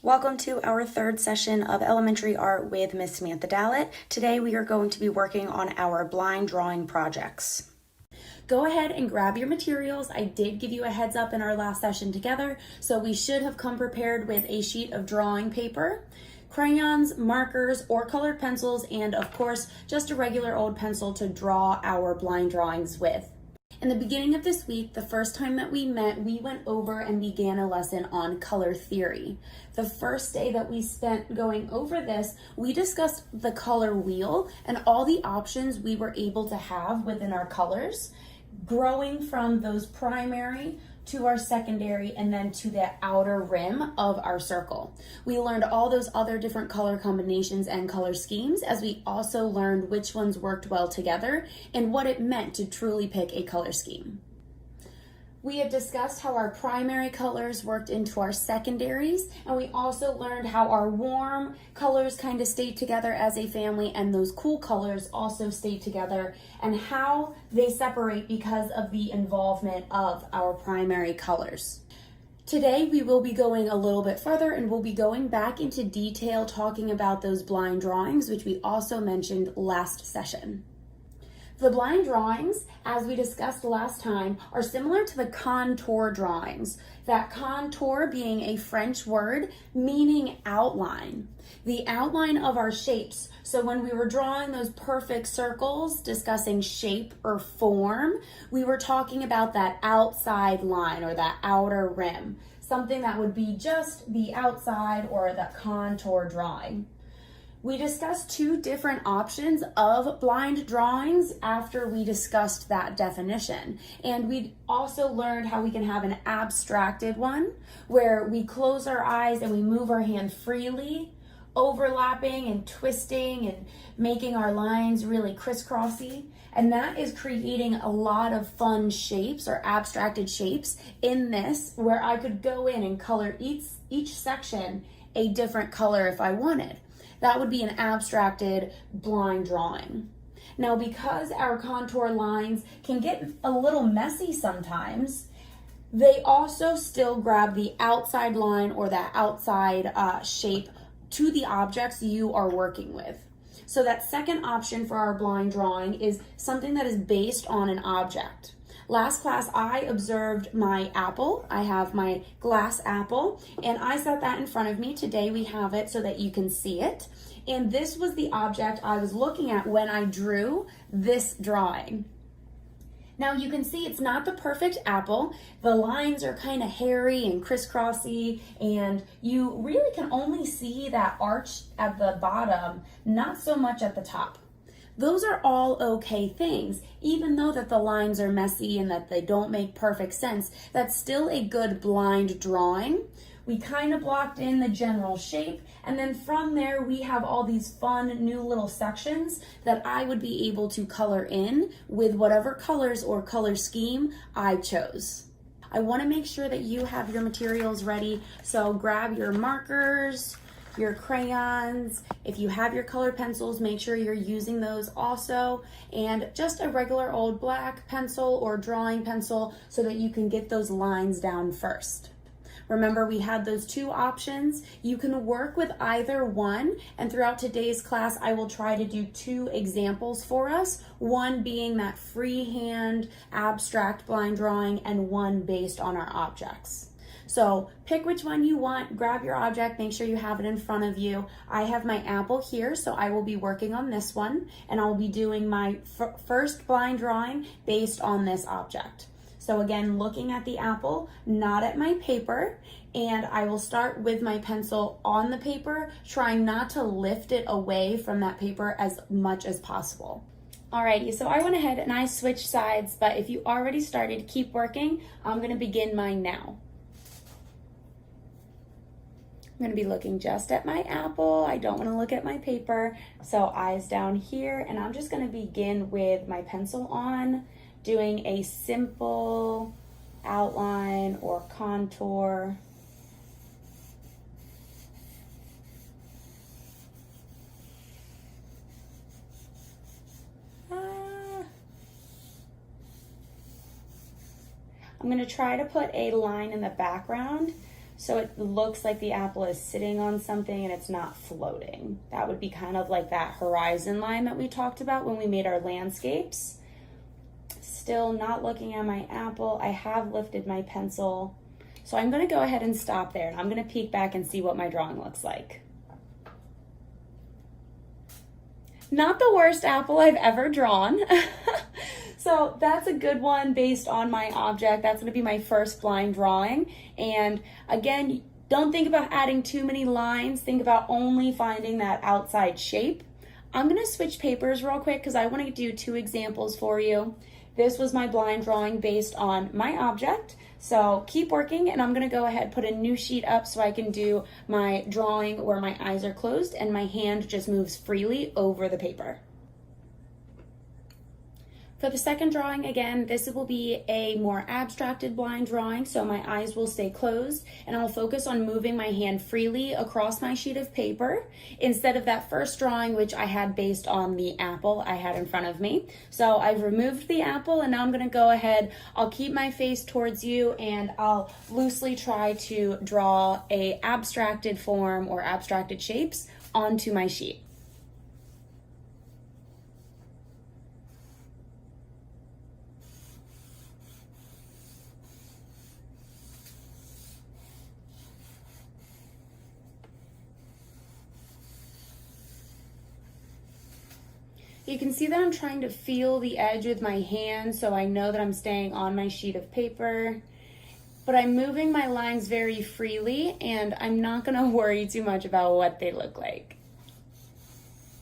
Welcome to our third session of elementary art with Miss Samantha Dallett. Today we are going to be working on our blind drawing projects. Go ahead and grab your materials. I did give you a heads up in our last session together, so we should have come prepared with a sheet of drawing paper, crayons, markers, or colored pencils, and of course, just a regular old pencil to draw our blind drawings with. In the beginning of this week, the first time that we met, we went over and began a lesson on color theory. The first day that we spent going over this, we discussed the color wheel and all the options we were able to have within our colors, growing from those primary to our secondary and then to the outer rim of our circle. We learned all those other different color combinations and color schemes, as we also learned which ones worked well together and what it meant to truly pick a color scheme. We had discussed how our primary colors worked into our secondaries, and we also learned how our warm colors kind of stayed together as a family and those cool colors also stayed together, and how they separate because of the involvement of our primary colors. Today we will be going a little bit further and we'll be going back into detail talking about those blind drawings, which we also mentioned last session. The blind drawings, as we discussed last time, are similar to the contour drawings. That contour being a French word meaning outline. The outline of our shapes. So when we were drawing those perfect circles, discussing shape or form, we were talking about that outside line or that outer rim. Something that would be just the outside or the contour drawing. We discussed two different options of blind drawings after we discussed that definition. And we also learned how we can have an abstracted one where we close our eyes and we move our hand freely, overlapping and twisting and making our lines really crisscrossy. And that is creating a lot of fun shapes or abstracted shapes in this, where I could go in and color each section a different color if I wanted. That would be an abstracted blind drawing. Now, because our contour lines can get a little messy sometimes, they also still grab the outside line or that outside shape to the objects you are working with. So that second option for our blind drawing is something that is based on an object. Last class, I observed my apple. I have my glass apple, and I set that in front of me. Today we have it so that you can see it. And this was the object I was looking at when I drew this drawing. Now you can see it's not the perfect apple. The lines are kind of hairy and crisscrossy, and you really can only see that arch at the bottom, not so much at the top. Those are all okay things, even though that the lines are messy and that they don't make perfect sense. That's still a good blind drawing. We kind of blocked in the general shape, and then from there we have all these fun new little sections that I would be able to color in with whatever colors or color scheme I chose. I want to make sure that you have your materials ready, so grab your markers, your crayons. If you have your colored pencils, make sure you're using those also, and just a regular old black pencil or drawing pencil so that you can get those lines down first. Remember, we had those two options. You can work with either one, and throughout today's class, I will try to do two examples for us, one being that freehand abstract blind drawing and one based on our objects. So pick which one you want, grab your object, make sure you have it in front of you. I have my apple here, so I will be working on this one, and I'll be doing my first blind drawing based on this object. So again, looking at the apple, not at my paper, and I will start with my pencil on the paper, trying not to lift it away from that paper as much as possible. Alrighty, so I went ahead and I switched sides, but if you already started, keep working. I'm gonna begin mine now. I'm going to be looking just at my apple. I don't want to look at my paper. So eyes down here, and I'm just going to begin with my pencil on, doing a simple outline or contour. I'm going to try to put a line in the background so it looks like the apple is sitting on something and it's not floating. That would be kind of like that horizon line that we talked about when we made our landscapes. Still not looking at my apple. I have lifted my pencil. So I'm going to go ahead and stop there, and I'm going to peek back and see what my drawing looks like. Not the worst apple I've ever drawn. So that's a good one based on my object. That's going to be my first blind drawing. And again, don't think about adding too many lines. Think about only finding that outside shape. I'm going to switch papers real quick because I want to do 2 examples for you. This was my blind drawing based on my object. So keep working, and I'm going to go ahead and put a new sheet up so I can do my drawing where my eyes are closed and my hand just moves freely over the paper. For the second drawing, again, this will be a more abstracted blind drawing, so my eyes will stay closed, and I'll focus on moving my hand freely across my sheet of paper instead of that first drawing, which I had based on the apple I had in front of me. So I've removed the apple, and now I'm going to go ahead, I'll keep my face towards you, and I'll loosely try to draw a abstracted form or abstracted shapes onto my sheet. You can see that I'm trying to feel the edge with my hand so I know that I'm staying on my sheet of paper, but I'm moving my lines very freely and I'm not going to worry too much about what they look like.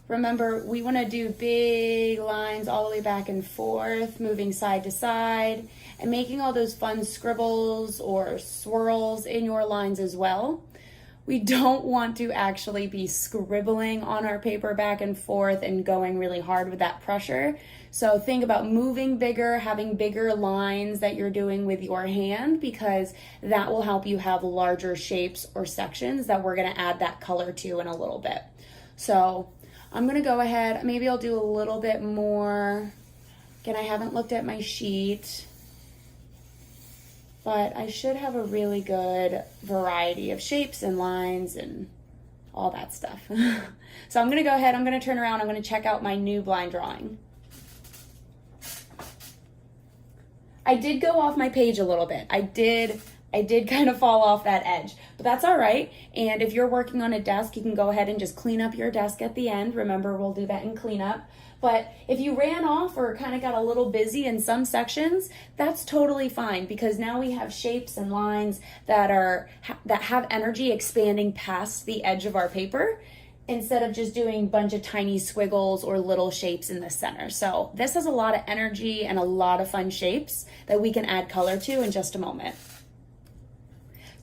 Remember, we want to do big lines all the way back and forth, moving side to side, and making all those fun scribbles or swirls in your lines as well. We don't want to actually be scribbling on our paper back and forth and going really hard with that pressure. So think about moving bigger, having bigger lines that you're doing with your hand, because that will help you have larger shapes or sections that we're going to add that color to in a little bit. So I'm going to go ahead, maybe I'll do a little bit more. Again, I haven't looked at my sheet, but I should have a really good variety of shapes and lines and all that stuff. So I'm going to go ahead, I'm going to turn around, I'm going to check out my new blind drawing. I did go off my page a little bit. I did kind of fall off that edge, but that's all right. And if you're working on a desk, you can go ahead and just clean up your desk at the end. Remember, we'll do that in cleanup. But if you ran off or kind of got a little busy in some sections, that's totally fine, because now we have shapes and lines that have energy expanding past the edge of our paper, instead of just doing a bunch of tiny squiggles or little shapes in the center. So this has a lot of energy and a lot of fun shapes that we can add color to in just a moment.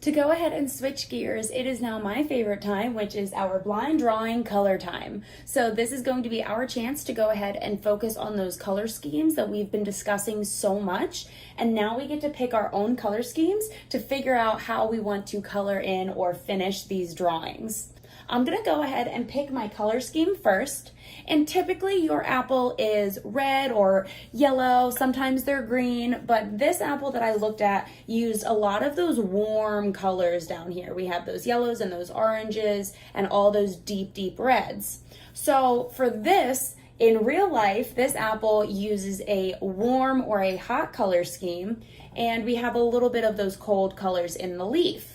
To go ahead and switch gears, it is now my favorite time, which is our blind drawing color time. So this is going to be our chance to go ahead and focus on those color schemes that we've been discussing so much. And now we get to pick our own color schemes to figure out how we want to color in or finish these drawings. I'm going to go ahead and pick my color scheme first. And typically your apple is red or yellow, sometimes they're green, but this apple that I looked at used a lot of those warm colors down here. We have those yellows and those oranges and all those deep, deep reds. So for this, in real life, this apple uses a warm or a hot color scheme, and we have a little bit of those cold colors in the leaf.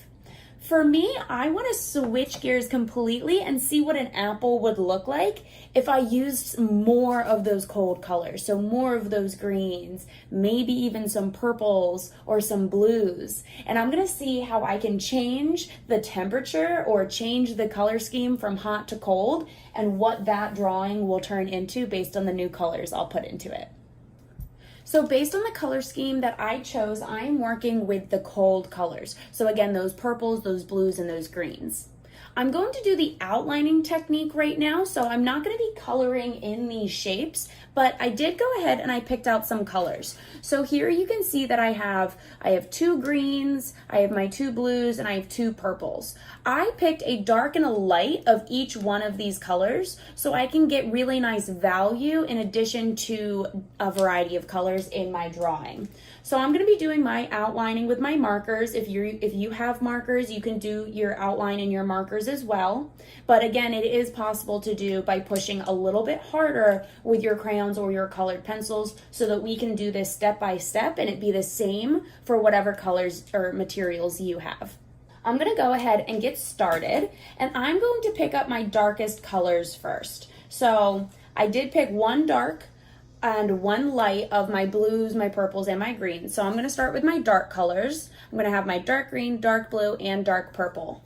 For me, I want to switch gears completely and see what an apple would look like if I used more of those cold colors. So more of those greens, maybe even some purples or some blues. And I'm going to see how I can change the temperature or change the color scheme from hot to cold, and what that drawing will turn into based on the new colors I'll put into it. So based on the color scheme that I chose, I'm working with the cold colors. So again, those purples, those blues, and those greens. I'm going to do the outlining technique right now, so I'm not going to be coloring in these shapes, but I did go ahead and I picked out some colors. So here you can see that I have 2 greens, I have my 2 blues, and I have 2 purples. I picked a dark and a light of each one of these colors so I can get really nice value in addition to a variety of colors in my drawing. So I'm going to be doing my outlining with my markers. If you have markers, you can do your outline in your markers as well. But again, it is possible to do by pushing a little bit harder with your crayons or your colored pencils so that we can do this step by step and it be the same for whatever colors or materials you have. I'm going to go ahead and get started, and I'm going to pick up my darkest colors first. So I did pick one dark and one light of my blues, my purples, and my greens. So I'm going to start with my dark colors. I'm going to have my dark green, dark blue, and dark purple.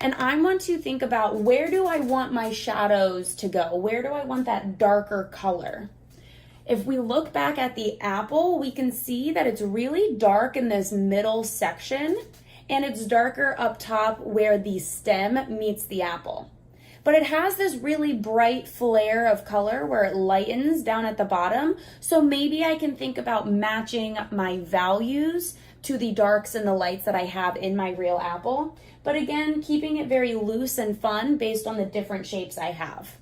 And I want to think about, where do I want my shadows to go? Where do I want that darker color? If we look back at the apple, we can see that it's really dark in this middle section, and it's darker up top where the stem meets the apple. But it has this really bright flare of color where it lightens down at the bottom. So maybe I can think about matching my values to the darks and the lights that I have in my real apple. But again, keeping it very loose and fun based on the different shapes I have.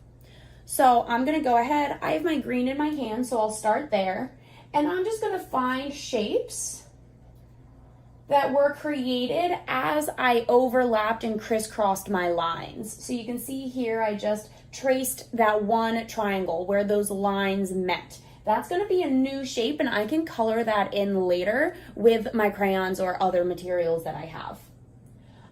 So I'm gonna go ahead, I have my green in my hand, so I'll start there. And I'm just gonna find shapes that were created as I overlapped and crisscrossed my lines. So you can see here, I just traced that one triangle where those lines met. That's gonna be a new shape, and I can color that in later with my crayons or other materials that I have.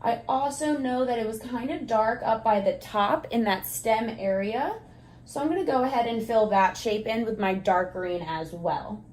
I also know that it was kind of dark up by the top in that stem area. So I'm gonna go ahead and fill that shape in with my dark green as well.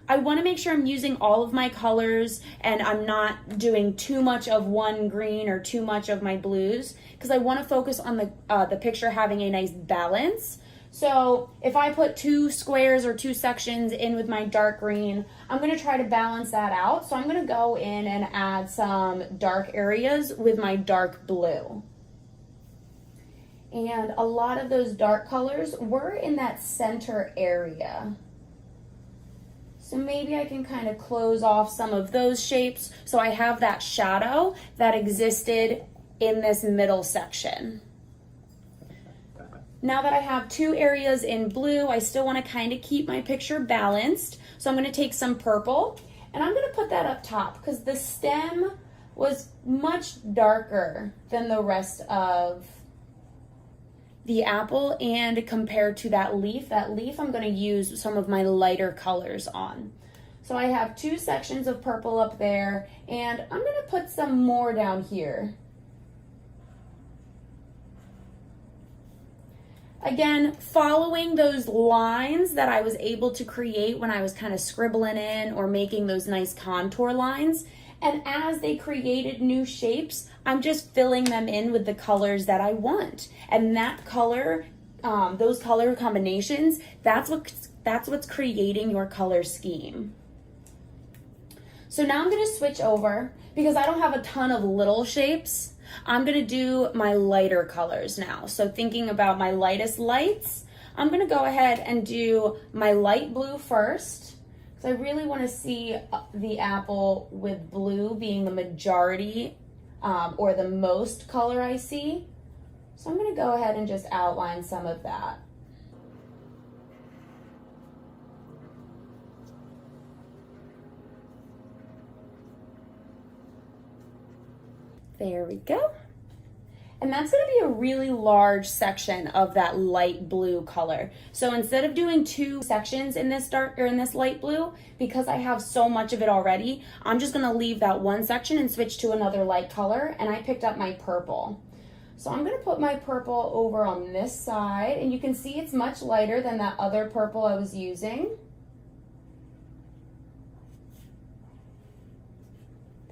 I want to make sure I'm using all of my colors and I'm not doing too much of one green or too much of my blues, because I want to focus on the picture having a nice balance. So if I put two squares or two sections in with my dark green, I'm going to try to balance that out. So I'm going to go in and add some dark areas with my dark blue. And a lot of those dark colors were in that center area. So maybe I can kind of close off some of those shapes so I have that shadow that existed in this middle section. Now that I have two areas in blue, I still want to kind of keep my picture balanced. So I'm going to take some purple and I'm going to put that up top because the stem was much darker than the rest of the apple, and compared to that leaf I'm going to use some of my lighter colors on. So I have two sections of purple up there, and I'm going to put some more down here. Again, following those lines that I was able to create when I was kind of scribbling in or making those nice contour lines. And as they created new shapes, I'm just filling them in with the colors that I want. And that color, those color combinations, that's what's creating your color scheme. So now I'm gonna switch over, because I don't have a ton of little shapes. I'm gonna do my lighter colors now. So thinking about my lightest lights, I'm gonna go ahead and do my light blue first. So I really want to see the apple with blue being the majority or the most color I see. So I'm going to go ahead and just outline some of that. There we go. And that's going to be a really large section of that light blue color. So instead of doing two sections in this dark or in this light blue, because I have so much of it already, I'm just going to leave that one section and switch to another light color. And I picked up my purple. So I'm going to put my purple over on this side, and you can see it's much lighter than that other purple I was using.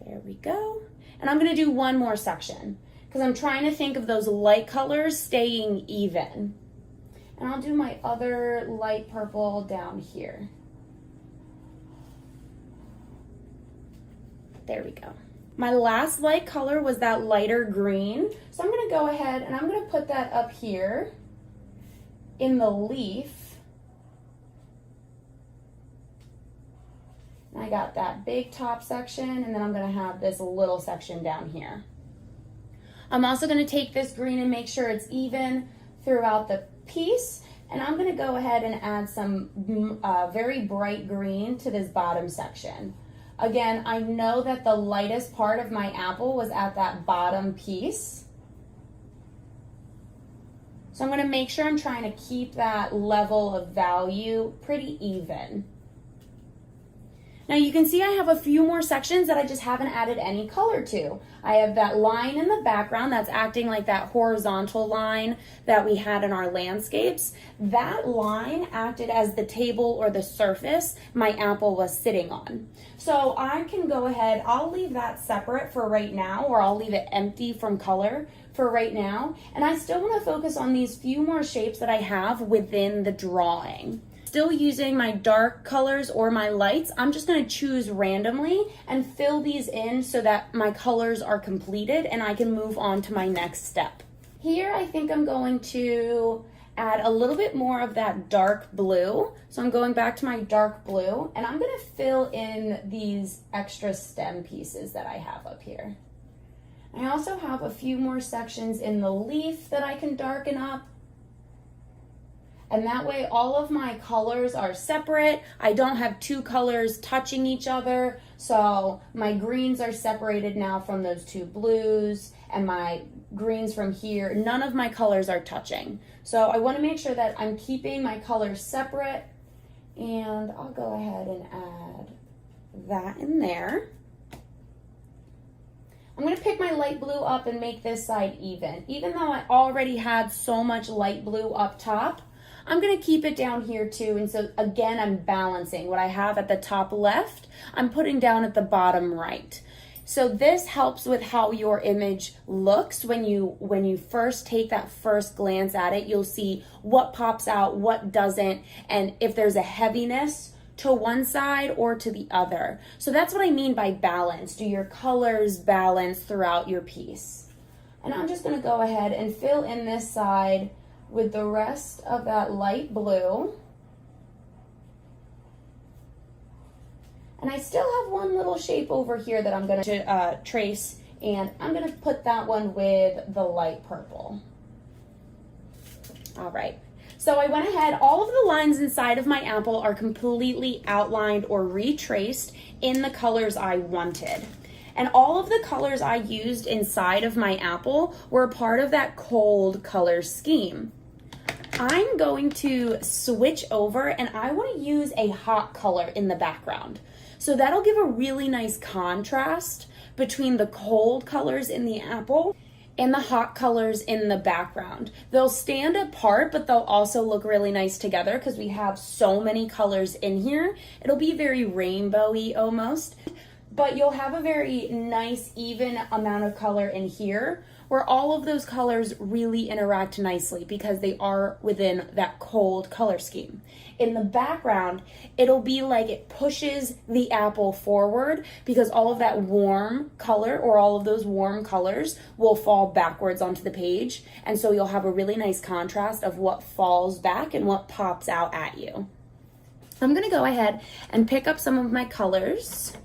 There we go. And I'm going to do one more section, because I'm trying to think of those light colors staying even. And I'll do my other light purple down here. There we go. My last light color was that lighter green. So I'm gonna go ahead and I'm gonna put that up here in the leaf. I got that big top section, and then I'm gonna have this little section down here. I'm also going to take this green and make sure it's even throughout the piece, And I'm gonna go ahead and add some very bright green to this bottom section. Again, I know that the lightest part of my apple was at that bottom piece. So I'm gonna make sure I'm trying to keep that level of value pretty even. Now you can see I have a few more sections that I just haven't added any color to. I have that line in the background that's acting like that horizontal line that we had in our landscapes. That line acted as the table or the surface my apple was sitting on. So I can go ahead, I'll leave that separate for right now, or I'll leave it empty from color for right now. And I still want to focus on these few more shapes that I have within the drawing. Still using my dark colors or my lights, I'm just going to choose randomly and fill these in so that my colors are completed and I can move on to my next step. Here I think I'm going to add a little bit more of that dark blue. So I'm going back to my dark blue and I'm going to fill in these extra stem pieces that I have up here. I also have a few more sections in the leaf that I can darken up. And that way all of my colors are separate. I don't have two colors touching each other. So my greens are separated now from those two blues, and my greens from here, none of my colors are touching. So I want to make sure that I'm keeping my colors separate, and I'll go ahead and add that in there. I'm going to pick my light blue up and make this side even. Even though I already had so much light blue up top, I'm going to keep it down here too. And so again, I'm balancing what I have at the top left, I'm putting down at the bottom right. So this helps with how your image looks when you first take that first glance at it. You'll see what pops out, what doesn't, and if there's a heaviness to one side or to the other. So that's what I mean by balance. Do your colors balance throughout your piece? And I'm just going to go ahead and fill in this side with the rest of that light blue. And I still have one little shape over here that I'm going to trace, and I'm going to put that one with the light purple. All right. So I went ahead, all of the lines inside of my apple are completely outlined or retraced in the colors I wanted. And all of the colors I used inside of my apple were part of that cold color scheme. I'm going to switch over and I want to use a hot color in the background. So that'll give a really nice contrast between the cold colors in the apple and the hot colors in the background. They'll stand apart, but they'll also look really nice together because we have so many colors in here. It'll be very rainbowy almost, but you'll have a very nice even amount of color in here where all of those colors really interact nicely because they are within that cold color scheme. In the background, it'll be like it pushes the apple forward because all of that warm color or all of those warm colors will fall backwards onto the page. And so you'll have a really nice contrast of what falls back and what pops out at you. I'm gonna go ahead and pick up some of my colors.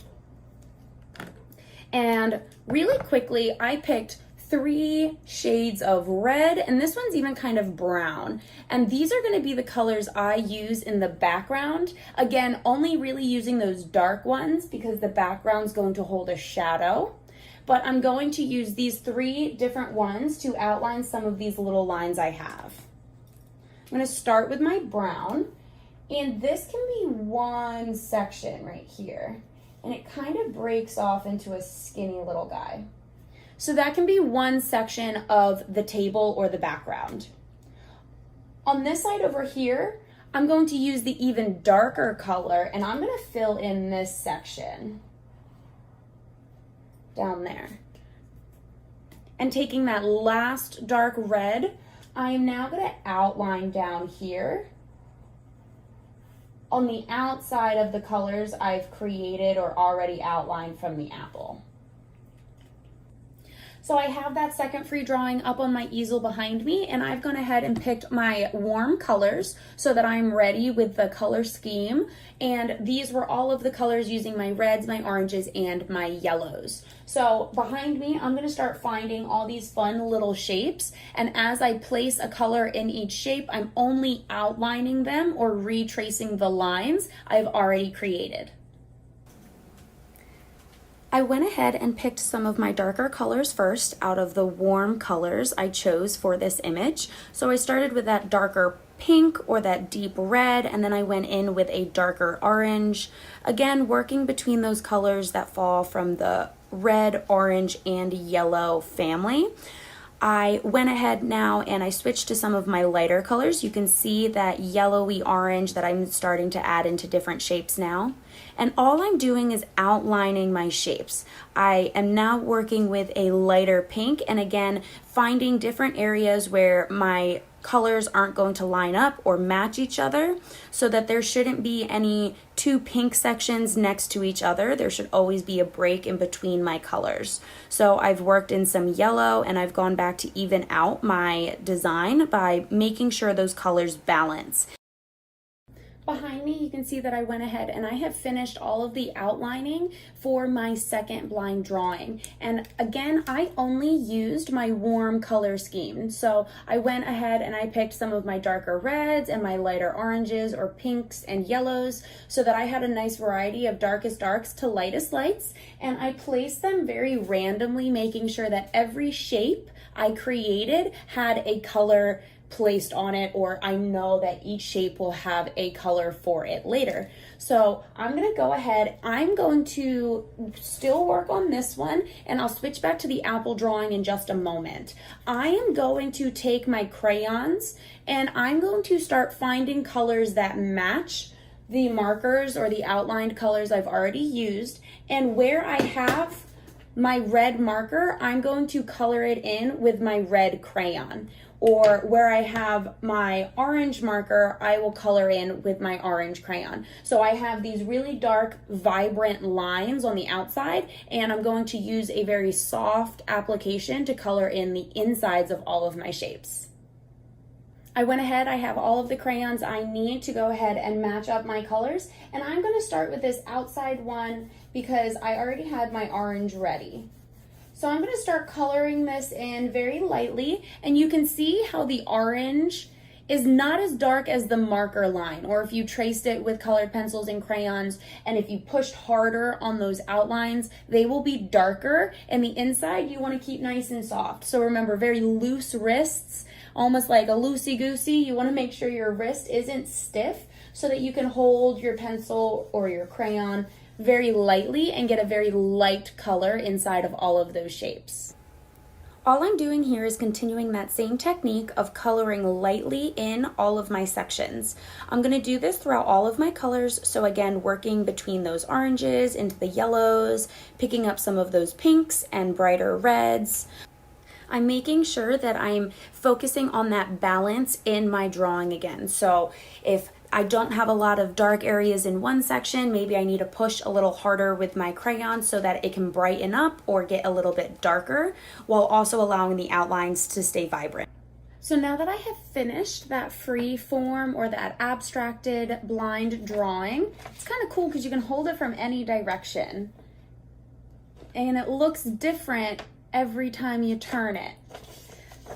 And really quickly, I picked 3 shades of red, and this one's even kind of brown. And these are going to be the colors I use in the background. Again, only really using those dark ones because the background's going to hold a shadow. But I'm going to use these 3 different ones to outline some of these little lines I have. I'm going to start with my brown, and this can be one section right here. And it kind of breaks off into a skinny little guy. So that can be one section of the table or the background. On this side over here, I'm going to use the even darker color and I'm going to fill in this section down there. And taking that last dark red, I am now going to outline down here on the outside of the colors I've created or already outlined from the apple. So I have that second free drawing up on my easel behind me, and I've gone ahead and picked my warm colors so that I'm ready with the color scheme. And these were all of the colors using my reds, my oranges, and my yellows. So behind me, I'm gonna start finding all these fun little shapes. And as I place a color in each shape, I'm only outlining them or retracing the lines I've already created. I went ahead and picked some of my darker colors first out of the warm colors I chose for this image. So I started with that darker pink or that deep red, and then I went in with a darker orange. Again, working between those colors that fall from the red, orange, and yellow family. I went ahead now and I switched to some of my lighter colors. You can see that yellowy orange that I'm starting to add into different shapes now. And all I'm doing is outlining my shapes. I am now working with a lighter pink, and again, finding different areas where my colors aren't going to line up or match each other, so that there shouldn't be any two pink sections next to each other. There should always be a break in between my colors. So I've worked in some yellow, and I've gone back to even out my design by making sure those colors balance. Behind me, you can see that I went ahead and I have finished all of the outlining for my second blind drawing. And again, I only used my warm color scheme. So I went ahead and I picked some of my darker reds and my lighter oranges or pinks and yellows so that I had a nice variety of darkest darks to lightest lights. And I placed them very randomly, making sure that every shape I created had a color placed on it, or I know that each shape will have a color for it later. So I'm gonna go ahead, I'm going to still work on this one, and I'll switch back to the apple drawing in just a moment. I am going to take my crayons and I'm going to start finding colors that match the markers or the outlined colors I've already used, and where I have my red marker, I'm going to color it in with my red crayon. Or where I have my orange marker, I will color in with my orange crayon. So I have these really dark, vibrant lines on the outside, and I'm going to use a very soft application to color in the insides of all of my shapes. I went ahead, I have all of the crayons I need to go ahead and match up my colors, and I'm going to start with this outside one because I already had my orange ready. So I'm going to start coloring this in very lightly, and you can see how the orange is not as dark as the marker line, or if you traced it with colored pencils and crayons, and if you pushed harder on those outlines, they will be darker, and the inside you want to keep nice and soft. So remember, very loose wrists, almost like a loosey-goosey. You want to make sure your wrist isn't stiff so that you can hold your pencil or your crayon very lightly and get a very light color inside of all of those shapes. All I'm doing here is continuing that same technique of coloring lightly in all of my sections. I'm going to do this throughout all of my colors, so again, working between those oranges into the yellows, picking up some of those pinks and brighter reds. I'm making sure that I'm focusing on that balance in my drawing again. So if I don't have a lot of dark areas in one section, maybe I need to push a little harder with my crayon so that it can brighten up or get a little bit darker, while also allowing the outlines to stay vibrant. So now that I have finished that free form or that abstracted blind drawing, it's kind of cool because you can hold it from any direction. And it looks different every time you turn it.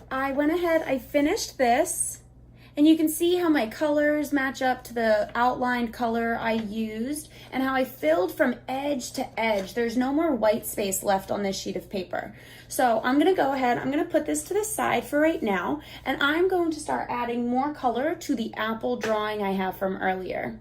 I went ahead, I finished this, and you can see how my colors match up to the outlined color I used and how I filled from edge to edge. There's no more white space left on this sheet of paper. So I'm gonna go ahead, I'm gonna put this to the side for right now, and I'm going to start adding more color to the apple drawing I have from earlier.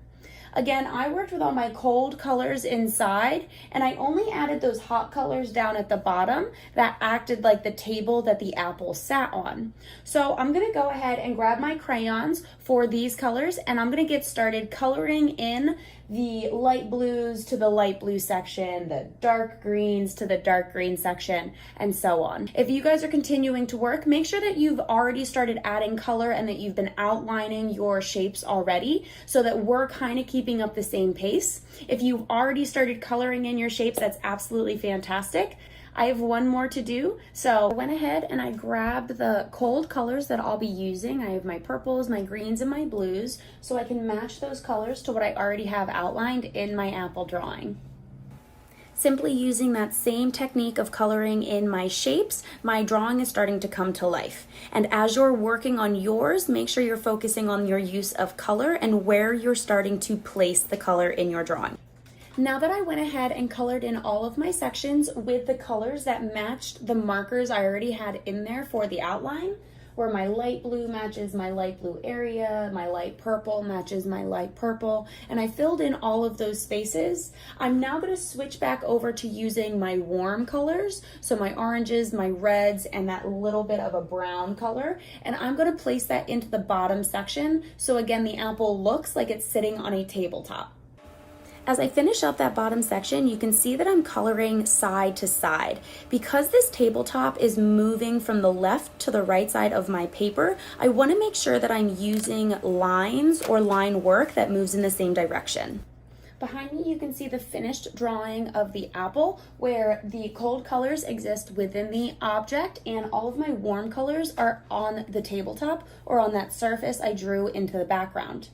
Again, I worked with all my cold colors inside, and I only added those hot colors down at the bottom that acted like the table that the apple sat on. So I'm gonna go ahead and grab my crayons for these colors, and I'm gonna get started coloring in the light blues to the light blue section, the dark greens to the dark green section, and so on. If you guys are continuing to work, make sure that you've already started adding color and that you've been outlining your shapes already so that we're kind of keeping up the same pace. If you've already started coloring in your shapes, that's absolutely fantastic. I have one more to do. So I went ahead and I grabbed the cold colors that I'll be using. I have my purples, my greens, and my blues, so I can match those colors to what I already have outlined in my apple drawing. Simply using that same technique of coloring in my shapes, my drawing is starting to come to life. And as you're working on yours, make sure you're focusing on your use of color and where you're starting to place the color in your drawing. Now that I went ahead and colored in all of my sections with the colors that matched the markers I already had in there for the outline, where my light blue matches my light blue area, my light purple matches my light purple, and I filled in all of those spaces. I'm now going to switch back over to using my warm colors, so my oranges, my reds, and that little bit of a brown color, and I'm going to place that into the bottom section, so again the apple looks like it's sitting on a tabletop. As I finish up that bottom section, you can see that I'm coloring side to side. Because this tabletop is moving from the left to the right side of my paper, I want to make sure that I'm using lines or line work that moves in the same direction. Behind me, you can see the finished drawing of the apple, where the cold colors exist within the object and all of my warm colors are on the tabletop or on that surface I drew into the background.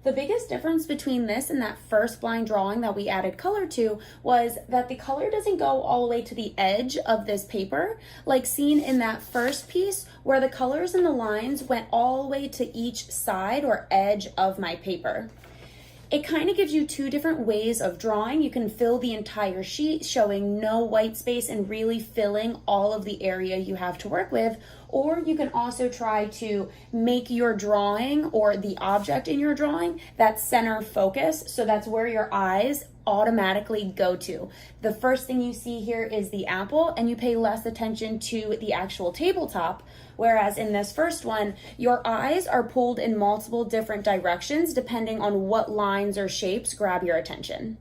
The biggest difference between this and that first blind drawing that we added color to was that the color doesn't go all the way to the edge of this paper, like seen in that first piece where the colors and the lines went all the way to each side or edge of my paper. It kind of gives you two different ways of drawing. You can fill the entire sheet, showing no white space and really filling all of the area you have to work with. Or you can also try to make your drawing or the object in your drawing that center focus. So that's where your eyes automatically go to. The first thing you see here is the apple, and you pay less attention to the actual tabletop. Whereas in this first one, your eyes are pulled in multiple different directions depending on what lines or shapes grab your attention.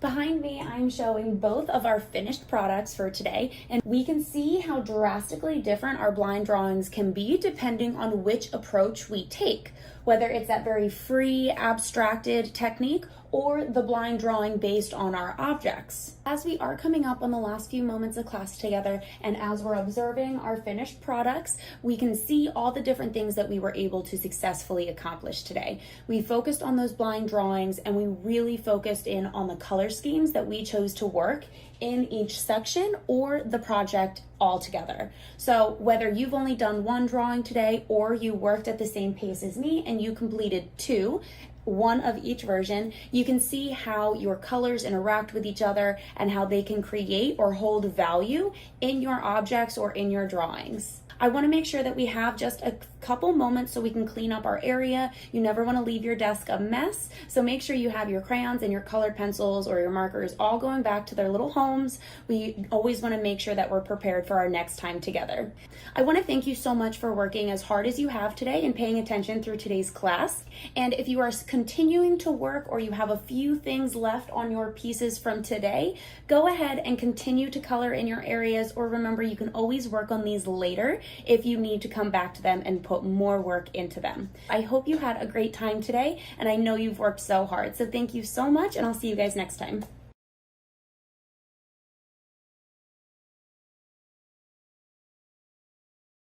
Behind me, I'm showing both of our finished products for today, and we can see how drastically different our blind drawings can be depending on which approach we take, whether it's that very free, abstracted technique or the blind drawing based on our objects. As we are coming up on the last few moments of class together, and as we're observing our finished products, we can see all the different things that we were able to successfully accomplish today. We focused on those blind drawings, and we really focused in on the color schemes that we chose to work in each section or the project altogether. So whether you've only done one drawing today or you worked at the same pace as me and you completed two, one of each version, you can see how your colors interact with each other and how they can create or hold value in your objects or in your drawings. I want to make sure that we have just a couple moments so we can clean up our area. You never want to leave your desk a mess, so make sure you have your crayons and your colored pencils or your markers all going back to their little homes. We always want to make sure that we're prepared for our next time together. I want to thank you so much for working as hard as you have today and paying attention through today's class. And if you are continuing to work or you have a few things left on your pieces from today, go ahead and continue to color in your areas, or remember you can always work on these later if you need to come back to them and put more work into them. I hope you had a great time today, and I know you've worked so hard. So thank you so much, and I'll see you guys next time.